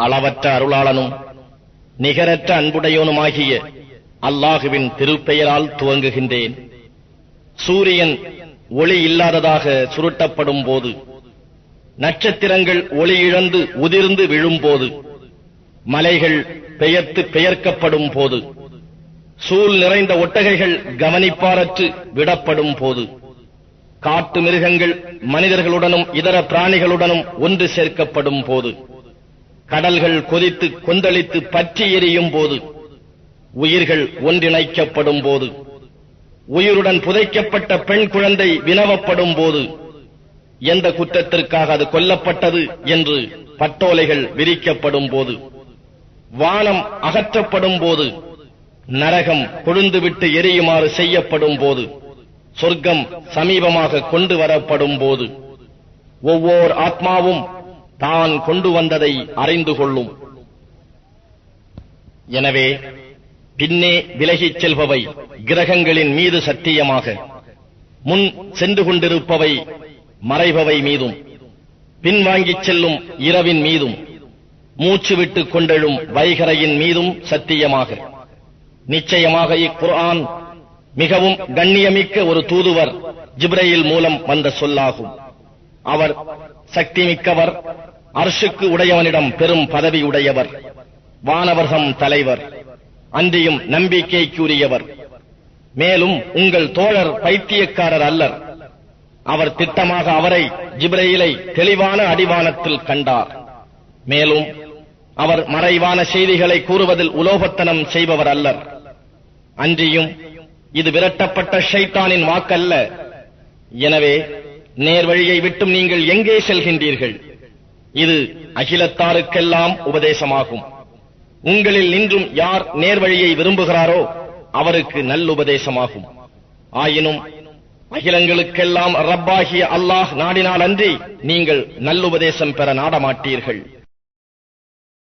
அளவற்ற அருளாளனும் நிகரற்ற அன்புடையோனுமாகிய அல்லாஹுவின் திருப்பெயரால் துவங்குகின்றேன். சூரியன் ஒளி இல்லாததாக சுருட்டப்படும் போது, நட்சத்திரங்கள் ஒளி இழந்து உதிர்ந்து விழும்போது, மலைகள் பெயர்த்து பெயர்க்கப்படும் போது, சூழ் நிறைந்த ஒட்டகைகள் கவனிப்பாரற்று விடப்படும் போது, காட்டு மிருகங்கள் மனிதர்களுடனும் இதர பிராணிகளுடனும் ஒன்று சேர்க்கப்படும் போது, கடல்கள் கொதித்து கொந்தளித்து பற்றி எரியும் போது, உயிர்கள் ஒன்றிணைக்கப்படும் போது, உயிருடன் புதைக்கப்பட்ட பெண் குழந்தை வினவப்படும் போது, எந்த குற்றத்திற்காக அது கொல்லப்பட்டது என்று பட்டோலைகள் விரிக்கப்படும் போது, வானம் அகற்றப்படும் போது, நரகம் கொழுந்துவிட்டு எரியுமாறு செய்யப்படும் போது, சொர்க்கம் சமீபமாக கொண்டு வரப்படும் போது, ஒவ்வொரு ஆத்மாவும் தான் கொண்டு வந்ததை அறிந்து கொள்ளும். எனவே பின்னே விலகிச் செல்பவை கிரகங்களின் மீது சத்தியமாக, முன் சென்று கொண்டிருப்பவை மறைபவை மீதும், பின்வாங்கிச் செல்லும் இரவின் மீதும், மூச்சு விட்டுக் கொண்டெழும் வைகரையின் மீதும் சத்தியமாக, நிச்சயமாக இக்குர்ஆன் மிகவும் கண்ணியமிக்க ஒரு தூதுவர் ஜிப்ரீல் மூலம் வந்த சொல்லாகும். அவர் சக்தி மிக்கவர், அர்ஷுக்கு உடையவனிடம் பெரும் பதவி உடையவர், வானவர்தம் தலைவர், அன்றியும் நம்பிக்கைக்குரியவர். மேலும் உங்கள் தோழர் பைத்தியக்காரர் அல்லர். அவர் திட்டமாக அவரை ஜிப்ரீலை தெளிவான அடிவானத்தில் கண்டார். மேலும் அவர் மறைவான செய்திகளை கூறுவதில் உலோபத்தனம் செய்பவர் அல்லர். அன்றியும் இது விரட்டப்பட்ட ஷைத்தானின் வாக்கல்ல. எனவே நேர்வழியை விட்டும் நீங்கள் எங்கே செல்கின்றீர்கள்? இது அகிலத்தாருக்கெல்லாம் உபதேசமாகும். உங்களில் நின்றும் யார் நேர்வழியை விரும்புகிறாரோ அவருக்கு நல்லுபதேசமாகும். ஆயினும் அகிலங்களுக்கெல்லாம் ரப்பாகிய அல்லாஹ் நாடினால் அன்றி நீங்கள் நல்லுபதேசம் பெற நாடமாட்டீர்கள்.